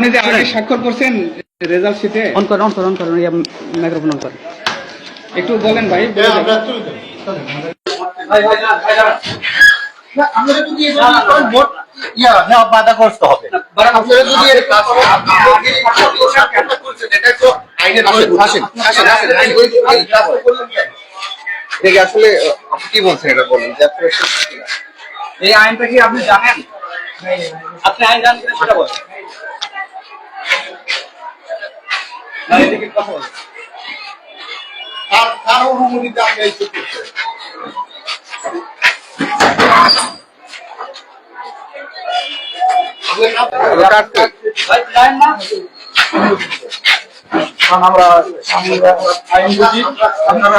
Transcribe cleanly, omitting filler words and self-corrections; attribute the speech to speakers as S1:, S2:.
S1: আপনি যে আগে স্বাক্ষর করছেন রেজাল্ট শিটে
S2: অন করেন মাইক্রোফোন অন করেন।
S1: একটু বলেন ভাই।
S3: আপনারা যদি ভোট নেওয়া বাধাগ্রস্ত হবে। আপনারা যদি এটা তো আইনের আসলে আপনি কি বলছেন এটা বলেন যে
S1: এই আইনটা কি আপনি জানেন? আপনি আইন জানেন কিনা সেটা বলেন। কথা বলেন।
S3: কার অনুমতিতে আপনি এই করছেন?
S1: আমরা আইন বুঝি, আপনারা